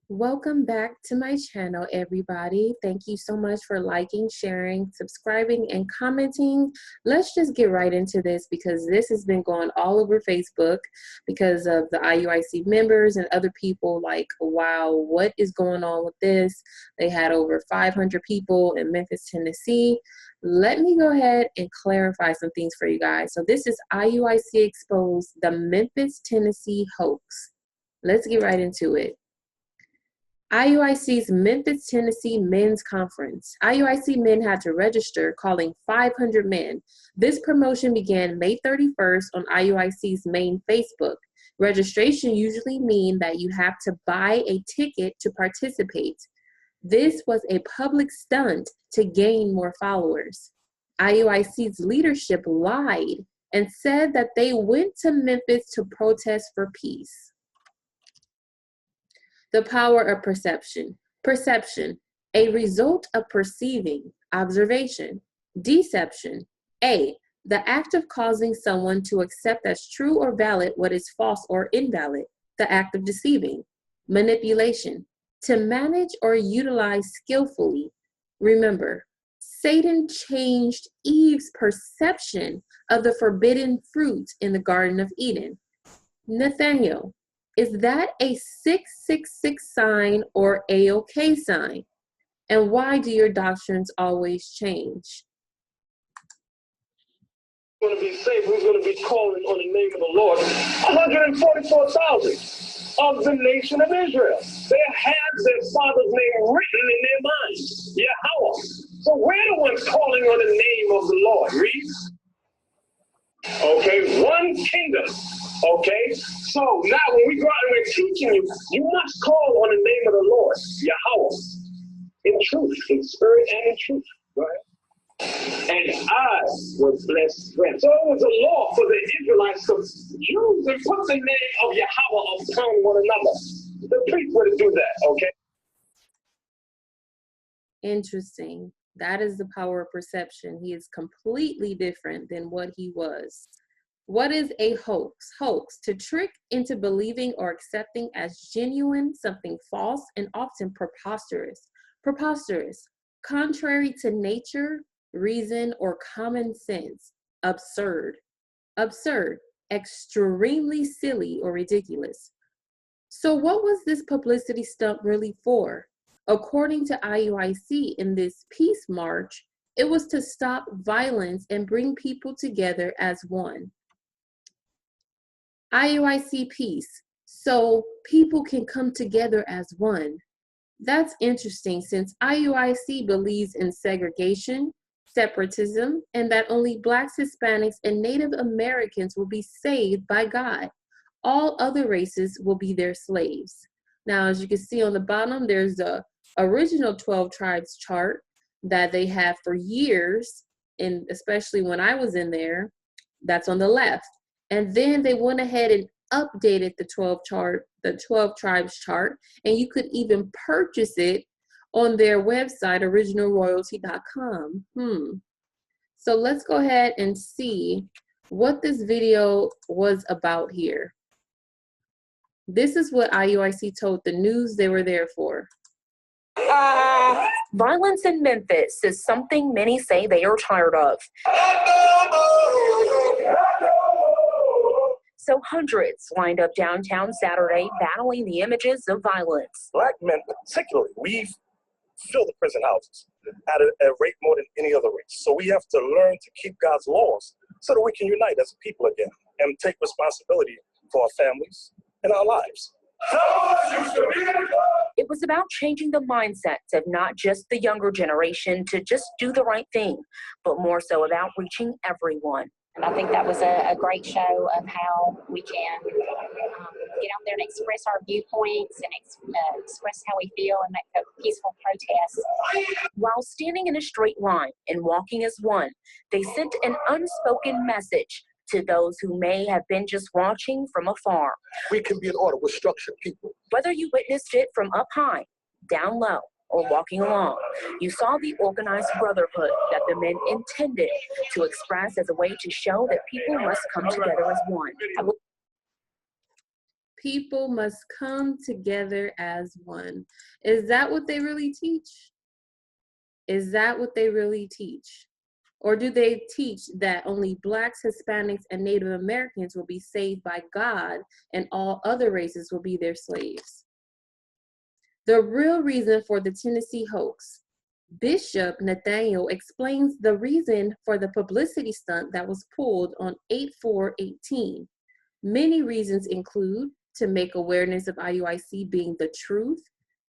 Welcome back to my channel, everybody. Thank you so much for liking, sharing, subscribing, and commenting. Let's just get right into this because this has been going all over Facebook because of the IUIC members and other people like, wow, what is going on with this? They had over 500 people in Memphis, Tennessee. Let me go ahead and clarify some things for you guys. So this is IUIC Exposed, the Memphis, Tennessee hoax. Let's get right into it. IUIC's Memphis, Tennessee Men's Conference. IUIC men had to register, calling 500 men. This promotion began May 31st on IUIC's main Facebook. Registration usually means that you have to buy a ticket to participate. This was a public stunt to gain more followers. IUIC's leadership lied and said that they went to Memphis to protest for peace. The power of perception. Perception, a result of perceiving, observation. Deception, A, the act of causing someone to accept as true or valid what is false or invalid, the act of deceiving. Manipulation, to manage or utilize skillfully. Remember, Satan changed Eve's perception of the forbidden fruit in the Garden of Eden. Nathanyel, is that a 666 sign or A-OK sign? And why do your doctrines always change? Going to be saved, who's going to be calling on the name of the Lord? 144,000 of the nation of Israel. They have their father's name written in their minds, Yahweh. So we're the ones calling on the name of the Lord. Read. Okay, one kingdom. Okay, so now when we go out and we're teaching you, you must call on the name of the Lord, Yahweh, in truth, in spirit and in truth. Go ahead. And I will bless them. So it was a law for the Israelites to use and put the name of Yahweh upon one another. The priests were to do that, okay? Interesting. That is the power of perception. He is completely different than what he was. What is a hoax? Hoax, to trick into believing or accepting as genuine something false and often preposterous. Preposterous, contrary to nature, reason, or common sense. Absurd. Absurd, extremely silly or ridiculous. So what was this publicity stunt really for? According to IUIC, in this peace march, it was to stop violence and bring people together as one. IUIC peace, so people can come together as one. That's interesting since IUIC believes in segregation, separatism, and that only Blacks, Hispanics, and Native Americans will be saved by God. All other races will be their slaves. Now, as you can see on the bottom, there's the original 12 tribes chart that they have for years, and especially when I was in there, that's on the left. And then they went ahead and updated the 12 tribes chart, and you could even purchase it on their website, originalroyalty.com. So let's go ahead and see what this video was about here. This is what IUIC told the news they were there for. Violence in Memphis is something many say they are tired of. So hundreds lined up downtown Saturday battling the images of violence. Black men particularly, we fill the prison houses at a rate more than any other race. So we have to learn to keep God's laws so that we can unite as a people again and take responsibility for our families and our lives. It was about changing the mindsets of not just the younger generation to just do the right thing, but more so about reaching everyone. And I think that was a great show of how we can get out there and express our viewpoints and express how we feel and make a peaceful protest. While standing in a straight line and walking as one, they sent an unspoken message to those who may have been just watching from afar. We can be in order with structured people. Whether you witnessed it from up high, down low, or walking along, you saw the organized brotherhood that the men intended to express as a way to show that people must come together as one. People must come together as one. Is that what they really teach? Is that what they really teach? Or do they teach that only Blacks, Hispanics, and Native Americans will be saved by God and all other races will be their slaves? The real reason for the Tennessee hoax. Bishop Nathanyel explains the reason for the publicity stunt that was pulled on 8/4/18. Many reasons include to make awareness of IUIC being the truth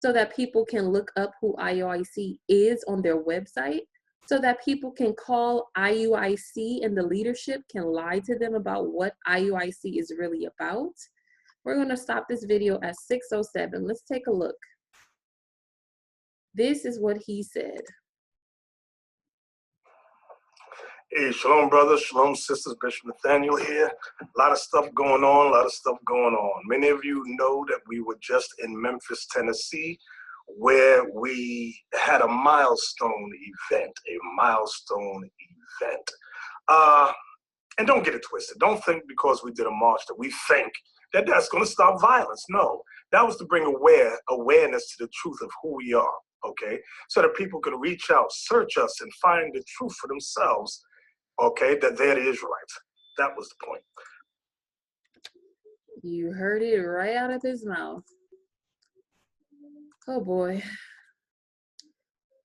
so that people can look up who IUIC is on their website, so that people can call IUIC and the leadership can lie to them about what IUIC is really about. We're going to stop this video at 6:07. Let's take a look. This is what he said. Hey, shalom, brothers, shalom, sisters. Bishop Nathanyel here. A lot of stuff going on, Many of you know that we were just in Memphis, Tennessee, where we had a milestone event, And don't get it twisted. Don't think because we did a march that we think that that's going to stop violence. No, that was to bring awareness to the truth of who we are, okay? So that people can reach out, search us, and find the truth for themselves, okay, that they're the Israelites. That was the point. You heard it right out of his mouth. Oh boy.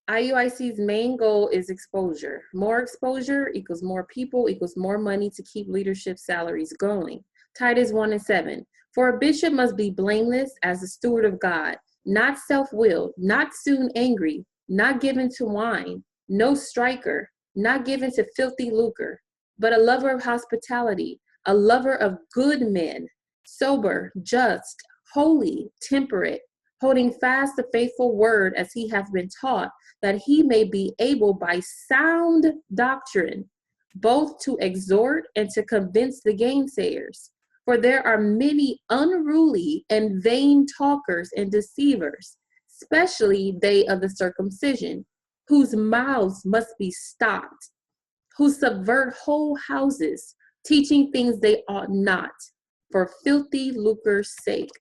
IUIC's main goal is exposure. More exposure equals more people equals more money to keep leadership salaries going. Titus 1:7. For a bishop must be blameless as a steward of God, not self-willed, not soon angry, not given to wine, no striker, not given to filthy lucre, but a lover of hospitality, a lover of good men, sober, just, holy, temperate, holding fast the faithful word as he hath been taught, that he may be able by sound doctrine both to exhort and to convince the gainsayers. For there are many unruly and vain talkers and deceivers, especially they of the circumcision, whose mouths must be stopped, who subvert whole houses, teaching things they ought not, for filthy lucre's sake.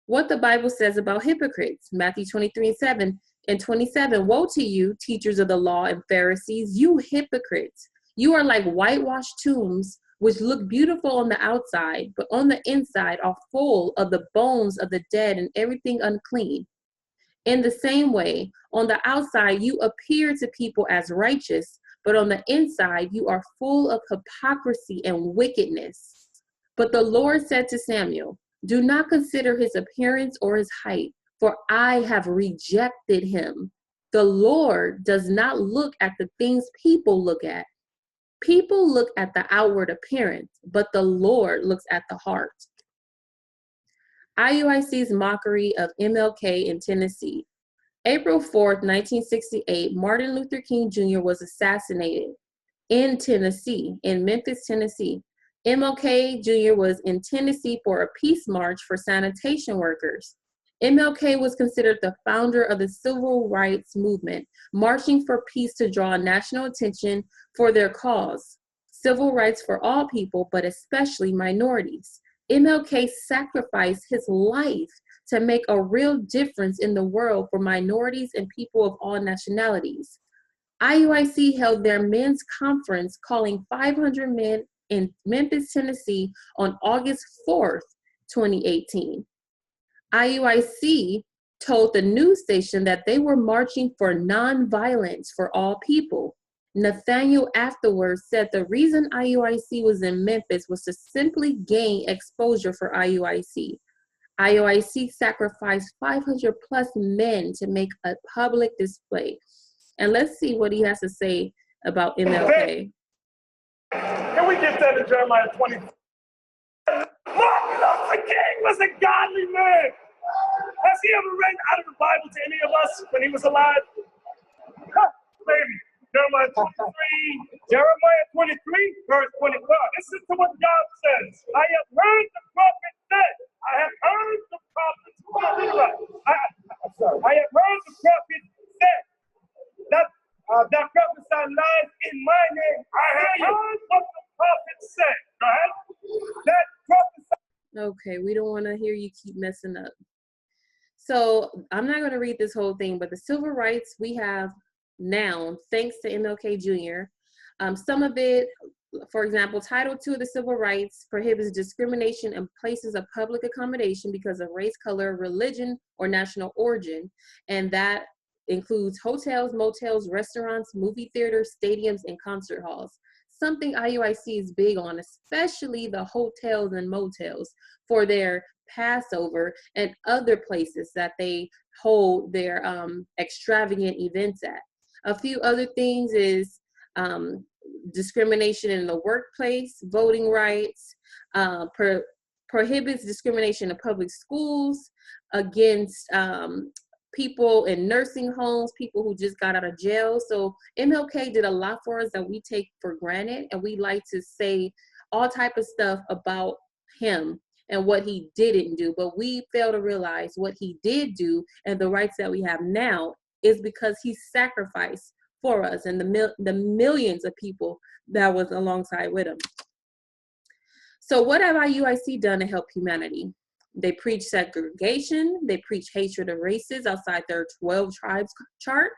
What the Bible says about hypocrites, Matthew 23:7 and 27. Woe to you, teachers of the law and Pharisees, you hypocrites! You are like whitewashed tombs, which look beautiful on the outside, but on the inside are full of the bones of the dead and everything unclean. In the same way, on the outside you appear to people as righteous, but on the inside you are full of hypocrisy and wickedness. But the Lord said to Samuel, do not consider his appearance or his height, for I have rejected him. The Lord does not look at the things people look at. People look at the outward appearance, but the Lord looks at the heart. IUIC's mockery of MLK in Tennessee. April 4th, 1968, Martin Luther King Jr. was assassinated in Tennessee, in Memphis, Tennessee. MLK Jr. was in Tennessee for a peace march for sanitation workers. MLK was considered the founder of the civil rights movement, marching for peace to draw national attention for their cause, civil rights for all people, but especially minorities. MLK sacrificed his life to make a real difference in the world for minorities and people of all nationalities. IUIC held their men's conference calling 500 men in Memphis, Tennessee on August 4th, 2018. IUIC told the news station that they were marching for nonviolence for all people. Nathanyel afterwards said the reason IUIC was in Memphis was to simply gain exposure for IUIC. IUIC sacrificed 500 plus men to make a public display. And let's see what he has to say about MLK. Can we get that in Jeremiah 20? Martin Luther King was a godly man. Has he ever read out of the Bible to any of us when he was alive? Maybe. Jeremiah 23, verse 21. Listen to what God says. I have heard the prophet say. I have heard the prophet say. I have heard the prophet say that prophesy lies in my name. I have heard what the prophet said. Go ahead. That prophesy. Okay, we don't want to hear you keep messing up. So I'm not going to read this whole thing, but the civil rights we have now, thanks to MLK Jr., some of it, for example, Title II of the Civil Rights prohibits discrimination in places of public accommodation because of race, color, religion, or national origin. And that includes hotels, motels, restaurants, movie theaters, stadiums, and concert halls. Something IUIC is big on, especially the hotels and motels for their Passover and other places that they hold their extravagant events at. A few other things is discrimination in the workplace, voting rights, prohibits discrimination in public schools, against people in nursing homes, people who just got out of jail. So MLK did a lot for us that we take for granted, and we like to say all type of stuff about him and what he didn't do, but we fail to realize what he did do and the rights that we have now is because he sacrificed for us and the millions of people that was alongside with him. So what have IUIC done to help humanity? They preach segregation. They preach hatred of races outside their 12 tribes chart.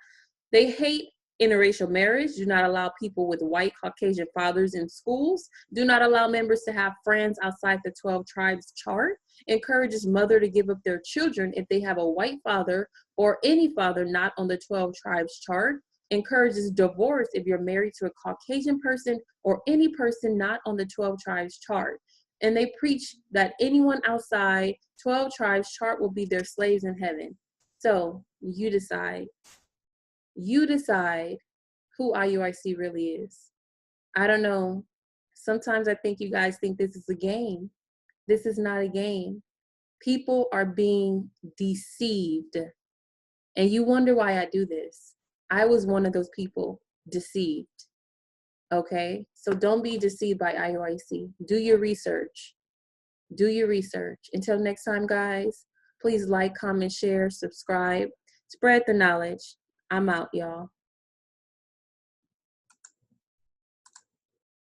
They hate interracial marriage, do not allow people with white Caucasian fathers in schools, do not allow members to have friends outside the 12 tribes chart, encourages mother to give up their children if they have a white father or any father not on the 12 tribes chart, encourages divorce if you're married to a Caucasian person or any person not on the 12 tribes chart. And they preach that anyone outside 12 tribes chart will be their slaves in heaven. So you decide. You decide who IUIC really is. I don't know. Sometimes I think you guys think this is a game. This is not a game. People are being deceived. And you wonder why I do this. I was one of those people deceived. Okay? So don't be deceived by IUIC. Do your research. Do your research. Until next time, guys, please like, comment, share, subscribe, spread the knowledge. I'm out, y'all.